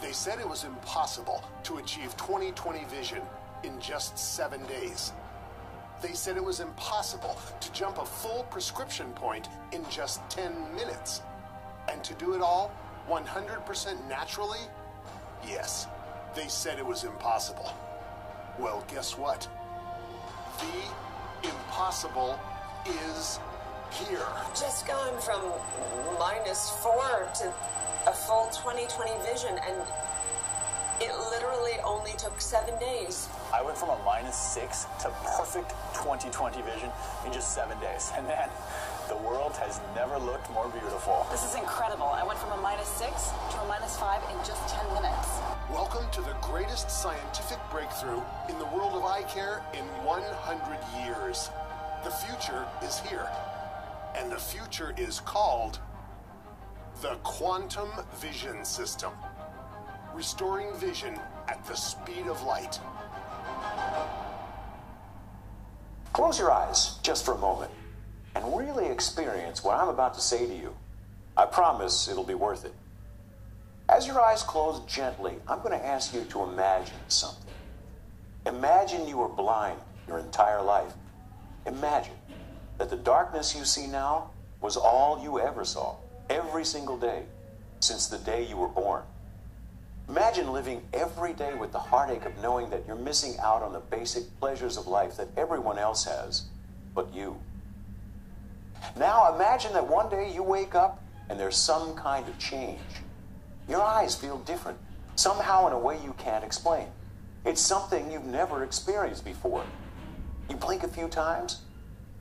They said it was impossible to achieve 20/20 vision in just 7 days. They said it was impossible to jump a full prescription point in just 10 minutes. And to do it all 100% naturally? Yes, they said it was impossible. Well, guess what? The impossible is here. Just gone from -4 to a full 20/20 vision, and it literally only took 7 days. I went from a -6 to perfect 20/20 vision in just 7 days. And man, the world has never looked more beautiful. This is incredible. I went from a -6 to a -5 in just 10 minutes. Welcome to the greatest scientific breakthrough in the world of eye care in 100 years. The future is here. And the future is called the Quantum Vision System. Restoring vision at the speed of light. Close your eyes just for a moment and really experience what I'm about to say to you. I promise it'll be worth it. As your eyes close gently, I'm going to ask you to imagine something. Imagine you were blind your entire life. Imagine that the darkness you see now was all you ever saw, every single day, since the day you were born. Imagine living every day with the heartache of knowing that you're missing out on the basic pleasures of life that everyone else has, but you. Now imagine that one day you wake up and there's some kind of change. Your eyes feel different, somehow in a way you can't explain. It's something you've never experienced before. You blink a few times,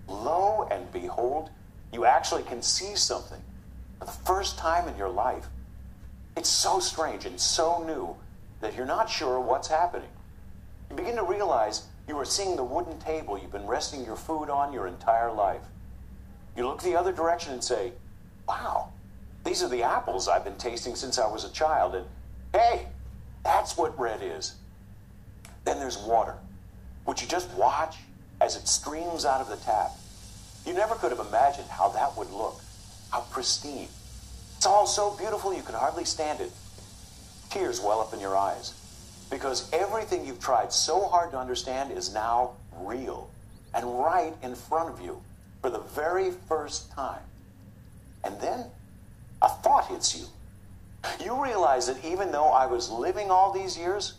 lo and behold, you actually can see something for the first time in your life. It's so strange and so new that you're not sure what's happening. You begin to realize you are seeing the wooden table you've been resting your food on your entire life. You look the other direction and say, wow, these are the apples I've been tasting since I was a child, and hey, that's what red is. Then there's water, which you just watch as it streams out of the tap. You never could have imagined how that would look, how pristine. It's all so beautiful you could hardly stand it. Tears well up in your eyes, because everything you've tried so hard to understand is now real and right in front of you for the very first time. And then a thought hits you. You realize that even though I was living all these years,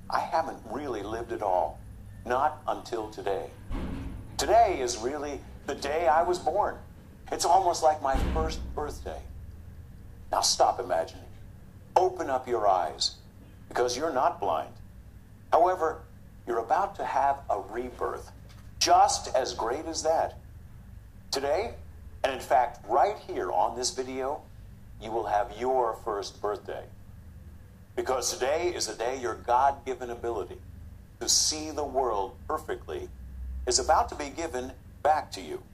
I haven't really lived at all. Not until today. Today is really the day I was born. It's almost like my first birthday. Now stop imagining. Open up your eyes, because you're not blind. However, you're about to have a rebirth, just as great as that. Today, and in fact right here on this video, you will have your first birthday. Because today is the day your God-given ability to see the world perfectly is about to be given back to you.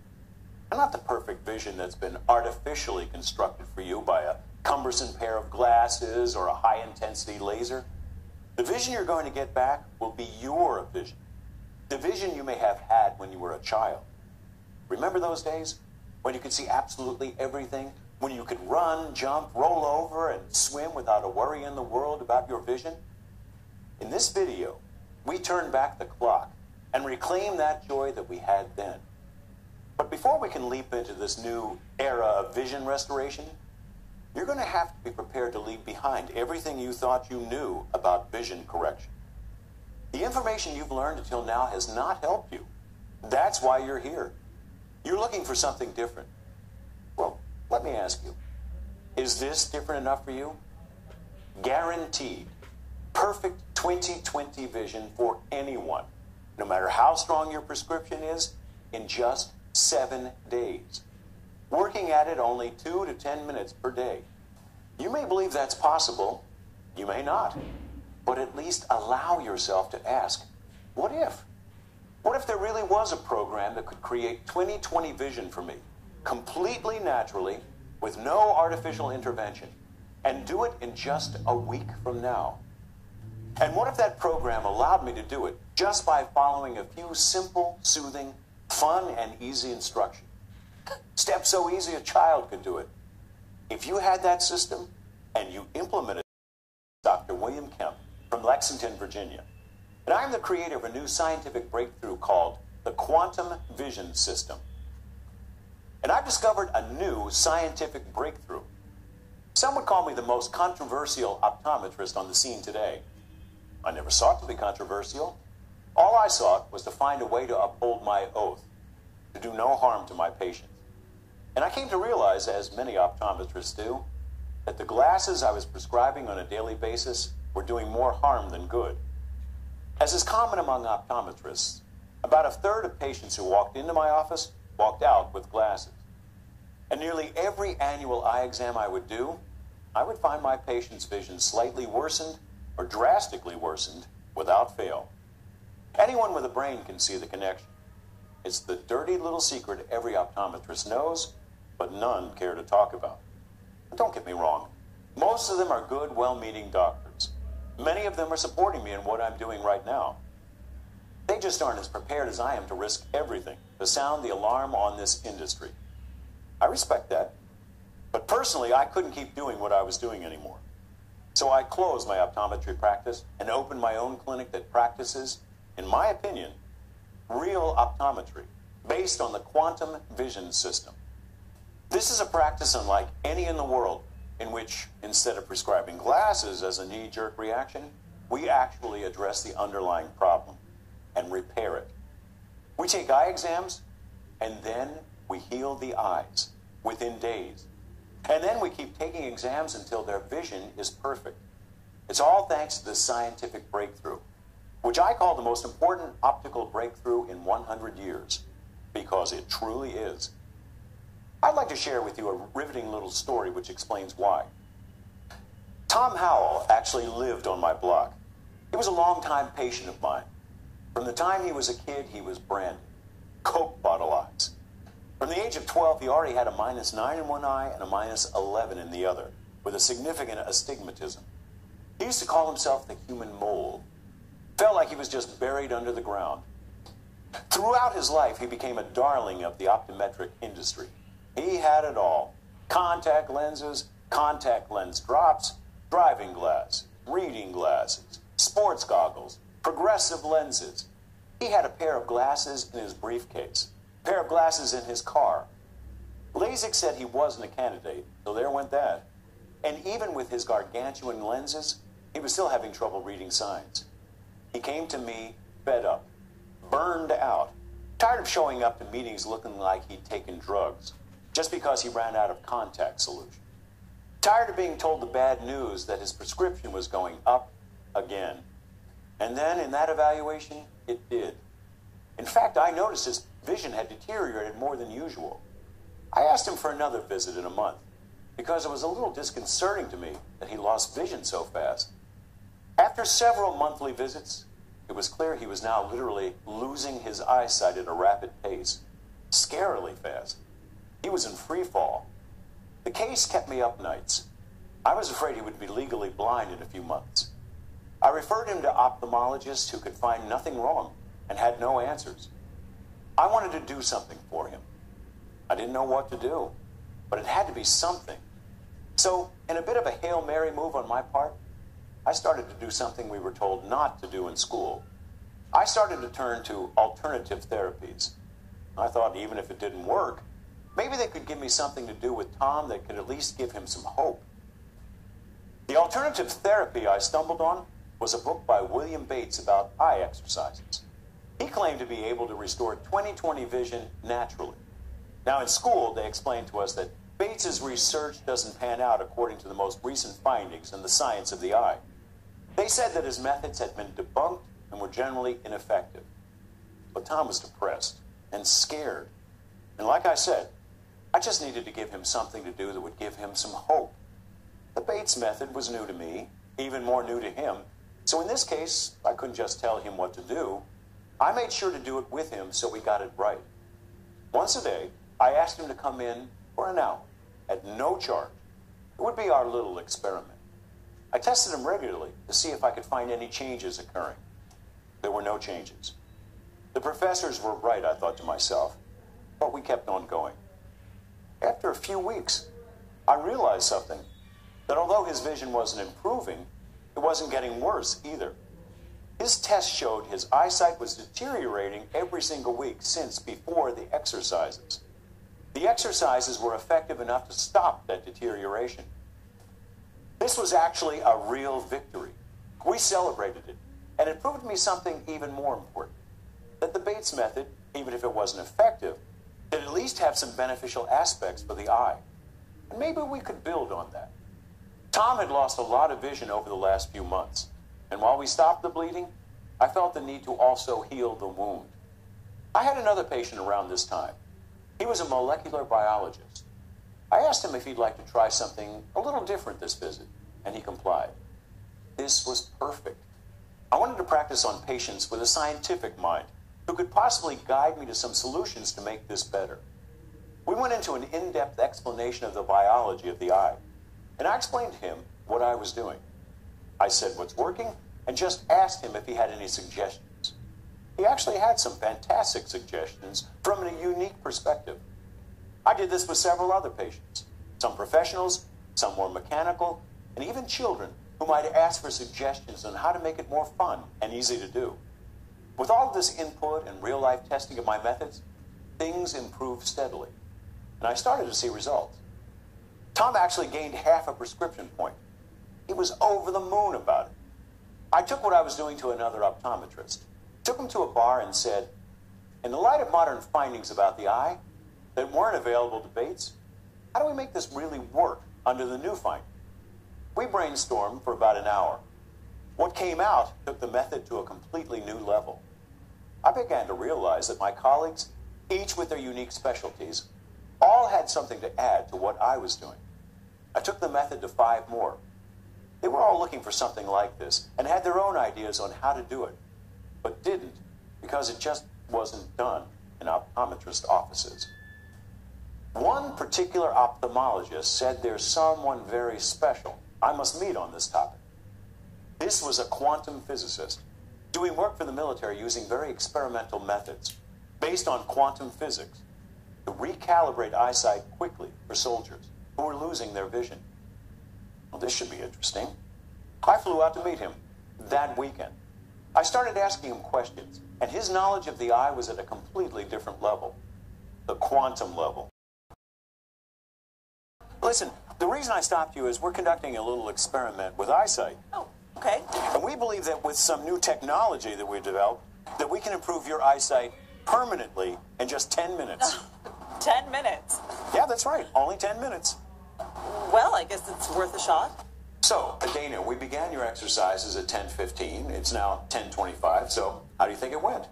And not the perfect vision that's been artificially constructed for you by a cumbersome pair of glasses or a high-intensity laser. The vision you're going to get back will be your vision. The vision you may have had when you were a child. Remember those days when you could see absolutely everything? When you could run, jump, roll over, and swim without a worry in the world about your vision? In this video, we turn back the clock and reclaim that joy that we had then. But before we can leap into this new era of vision restoration, you're going to have to be prepared to leave behind everything you thought you knew about vision correction. The information you've learned until now has not helped you. That's why you're here. You're looking for something different. Well, let me ask you, is this different enough for you? Guaranteed, perfect 20/20 vision for anyone, no matter how strong your prescription is, in just 7 days. Working at it only 2 to 10 minutes per day. You may believe that's possible, you may not, but at least allow yourself to ask, what if? What if there really was a program that could create 20/20 vision for me, completely naturally, with no artificial intervention, and do it in just a week from now? And what if that program allowed me to do it just by following a few simple, soothing, fun, and easy instructions? Steps so easy a child could do it. If you had that system and you implemented Dr. William Lexington, Virginia. And I'm the creator of a new scientific breakthrough called the quantum vision system. And I've discovered a new scientific breakthrough. Some would call me the most controversial optometrist on the scene today. I never sought to be controversial. All I sought was to find a way to uphold my oath, to do no harm to my patients. And I came to realize, as many optometrists do, that the glasses I was prescribing on a daily basis were doing more harm than good. As is common among optometrists, about a third of patients who walked into my office walked out with glasses. And nearly every annual eye exam I would do, I would find my patient's vision slightly worsened or drastically worsened without fail. Anyone with a brain can see the connection. It's the dirty little secret every optometrist knows, but none care to talk about. But don't get me wrong. Most of them are good, well-meaning doctors. Many of them are supporting me in what I'm doing right now. They just aren't as prepared as I am to risk everything to sound the alarm on this industry. I respect that. But personally, I couldn't keep doing what I was doing anymore. So I closed my optometry practice and opened my own clinic that practices, in my opinion, real optometry based on the quantum vision system. This is a practice unlike any in the world, in which, instead of prescribing glasses as a knee-jerk reaction, we actually address the underlying problem and repair it. We take eye exams, and then we heal the eyes within days. And then we keep taking exams until their vision is perfect. It's all thanks to this scientific breakthrough, which I call the most important optical breakthrough in 100 years, because it truly is. I'd like to share with you a riveting little story which explains why. Tom Howell actually lived on my block. He was a longtime patient of mine. From the time he was a kid, he was branded Coke bottle eyes. From the age of 12, he already had a -9 in one eye and a -11 in the other, with a significant astigmatism. He used to call himself the human mole. Felt like he was just buried under the ground. Throughout his life, he became a darling of the optometric industry. He had it all. Contact lenses, contact lens drops, driving glass, reading glasses, sports goggles, progressive lenses. He had a pair of glasses in his briefcase, a pair of glasses in his car. LASIK said he wasn't a candidate, so there went that. And even with his gargantuan lenses, he was still having trouble reading signs. He came to me fed up, burned out, tired of showing up to meetings looking like he'd taken drugs, just because he ran out of contact solution. Tired of being told the bad news that his prescription was going up again. And then in that evaluation, it did. In fact, I noticed his vision had deteriorated more than usual. I asked him for another visit in a month, because it was a little disconcerting to me that he lost vision so fast. After several monthly visits, it was clear he was now literally losing his eyesight at a rapid pace, scarily fast. He was in free fall. The case kept me up nights. I was afraid he would be legally blind in a few months. I referred him to ophthalmologists who could find nothing wrong and had no answers. I wanted to do something for him. I didn't know what to do, but it had to be something. So, in a bit of a Hail Mary move on my part, I started to do something we were told not to do in school. I started to turn to alternative therapies. I thought even if it didn't work, maybe they could give me something to do with Tom that could at least give him some hope. The alternative therapy I stumbled on was a book by William Bates about eye exercises. He claimed to be able to restore 20/20 vision naturally. Now, in school, they explained to us that Bates's research doesn't pan out according to the most recent findings in the science of the eye. They said that his methods had been debunked and were generally ineffective. But Tom was depressed and scared. And like I said, I just needed to give him something to do that would give him some hope. The Bates method was new to me, even more new to him. So in this case, I couldn't just tell him what to do. I made sure to do it with him so we got it right. Once a day, I asked him to come in for an hour at no charge. It would be our little experiment. I tested him regularly to see if I could find any changes occurring. There were no changes. The professors were right, I thought to myself, but we kept on going. After a few weeks, I realized something, that although his vision wasn't improving, it wasn't getting worse either. His test showed his eyesight was deteriorating every single week since before the exercises. The exercises were effective enough to stop that deterioration. This was actually a real victory. We celebrated it, and it proved to me something even more important. That the Bates method, even if it wasn't effective, did at least have some beneficial aspects for the eye. And maybe we could build on that. Tom had lost a lot of vision over the last few months, and while we stopped the bleeding, I felt the need to also heal the wound. I had another patient around this time. He was a molecular biologist. I asked him if he'd like to try something a little different this visit, and he complied. This was perfect. I wanted to practice on patients with a scientific mind who could possibly guide me to some solutions to make this better. We went into an in-depth explanation of the biology of the eye, and I explained to him what I was doing. I said what's working, and just asked him if he had any suggestions. He actually had some fantastic suggestions from a unique perspective. I did this with several other patients, some professionals, some more mechanical, and even children who might ask for suggestions on how to make it more fun and easy to do. With all of this input and real-life testing of my methods, things improved steadily, and I started to see results. Tom actually gained half a prescription point. He was over the moon about it. I took what I was doing to another optometrist, took him to a bar and said, in the light of modern findings about the eye that weren't available to Bates, how do we make this really work under the new finding? We brainstormed for about an hour. What came out took the method to a completely new level. I began to realize that my colleagues, each with their unique specialties, all had something to add to what I was doing. I took the method to 5 more. They were all looking for something like this and had their own ideas on how to do it, but didn't because it just wasn't done in optometrist offices. One particular ophthalmologist said there's someone very special I must meet on this topic. This was a quantum physicist doing work for the military using very experimental methods based on quantum physics to recalibrate eyesight quickly for soldiers who were losing their vision. Well, this should be interesting. I flew out to meet him that weekend. I started asking him questions, and his knowledge of the eye was at a completely different level, the quantum level. Listen, the reason I stopped you is we're conducting a little experiment with eyesight. Oh, okay. And we believe that with some new technology that we've developed, that we can improve your eyesight permanently in just 10 minutes. 10 minutes. Yeah, that's right. Only 10 minutes. Well, I guess it's worth a shot. So, Dana, we began your exercises at 10:15. It's now 10:25. So, how do you think it went?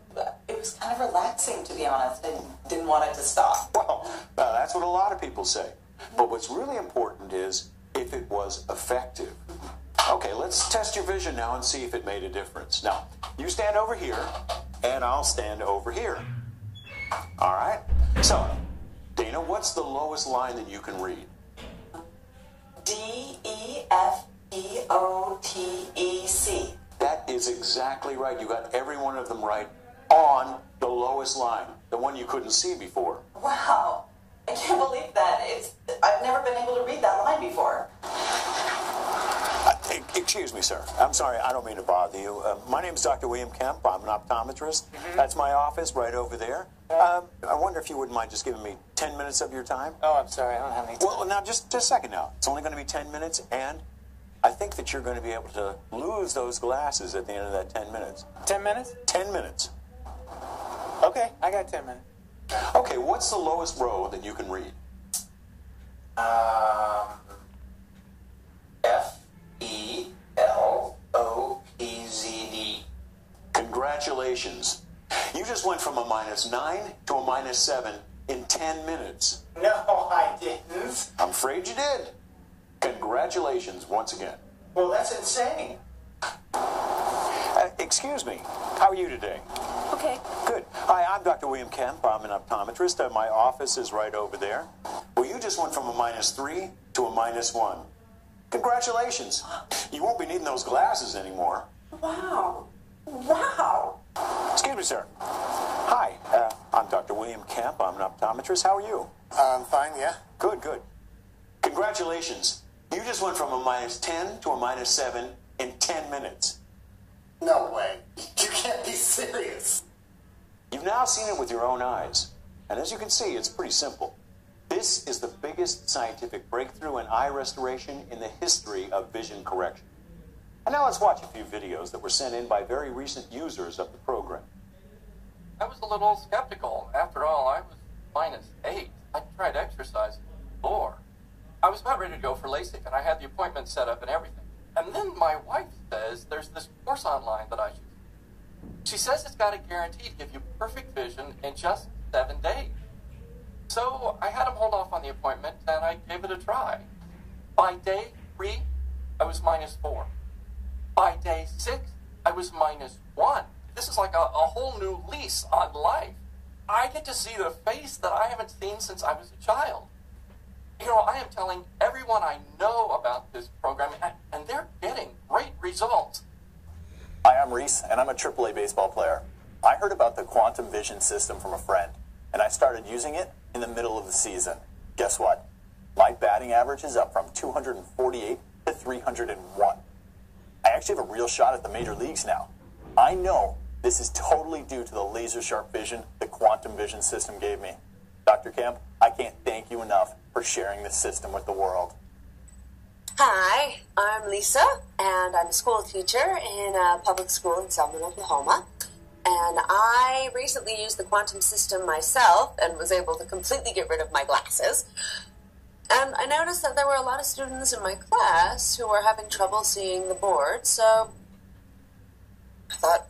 It was kind of relaxing, to be honest. I didn't want it to stop. Well, that's what a lot of people say. But what's really important is if it was effective. Okay, let's test your vision now and see if it made a difference. Now, you stand over here, and I'll stand over here. All right? So, Dana, what's the lowest line that you can read? D-E-F-E-O-T-E-C. That is exactly right. You got every one of them right on the lowest line, the one you couldn't see before. Wow. I can't believe that. I've never been able to read that line before. Excuse me, sir. I'm sorry. I don't mean to bother you. My name is Dr. William Kemp. I'm an optometrist. That's my office right over there. I wonder if you wouldn't mind just giving me 10 minutes of your time? Oh, I'm sorry. I don't have any time. Well, now, just a second now. It's only going to be 10 minutes, and I think that you're going to be able to lose those glasses at the end of that 10 minutes. 10 minutes? 10 minutes. Okay, I got 10 minutes. Okay, what's the lowest row that you can read? F-E-L-O-P-Z-D. Congratulations. You just went from a -9 to a -7 in 10 minutes. No, I didn't. I'm afraid you did. Congratulations once again. Well, that's insane. Excuse me. How are you today? Okay. Good. Hi, I'm Dr. William Kemp. I'm an optometrist. My office is right over there. Well, you just went from a -3 to a -1. Congratulations. You won't be needing those glasses anymore. Wow. Wow. Excuse me, sir. Hi, I'm Dr. William Kemp. I'm an optometrist. How are you? I'm fine, yeah. Good, good. Congratulations. You just went from a -10 to a -7 in 10 minutes. No way. You can't be serious. You've now seen it with your own eyes. And as you can see, it's pretty simple. This is the biggest scientific breakthrough in eye restoration in the history of vision correction. And now let's watch a few videos that were sent in by very recent users of the program. I was a little skeptical. After all, I was -8. I tried exercising before. I was about ready to go for LASIK, and I had the appointment set up and everything. And then my wife says there's this course online that I should. She says it's got a guarantee to give you perfect vision in just 7 days. So I had him hold off on the appointment, and I gave it a try. By day 3, I was -4. By day 6, I was -1. This is like a whole new lease on life. I get to see the face that I haven't seen since I was a child. You know, I am telling everyone I know about this program, and they're getting great results. Hi, I'm Reese, and I'm a AAA baseball player. I heard about the quantum vision system from a friend, and I started using it in the middle of the season. Guess what? My batting average is up from 248 to 301. I actually have a real shot at the major leagues now. I know this is totally due to the laser-sharp vision the quantum vision system gave me. Dr. Kemp, I can't thank you enough for sharing this system with the world. Hi, I'm Lisa, and I'm a school teacher in a public school in Selma, Oklahoma. And I recently used the quantum system myself and was able to completely get rid of my glasses. And I noticed that there were a lot of students in my class who were having trouble seeing the board, so I thought,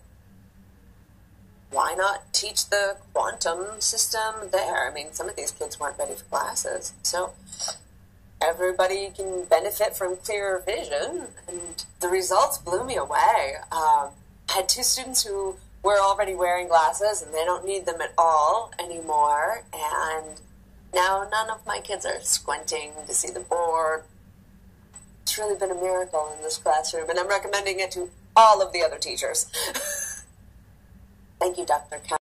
why not teach the quantum system there? I mean, some of these kids weren't ready for glasses, so everybody can benefit from clearer vision, and the results blew me away. I had 2 students who were already wearing glasses, and they don't need them at all anymore, and now none of my kids are squinting to see the board. It's really been a miracle in this classroom, and I'm recommending it to all of the other teachers. Thank you, Dr. Kemp.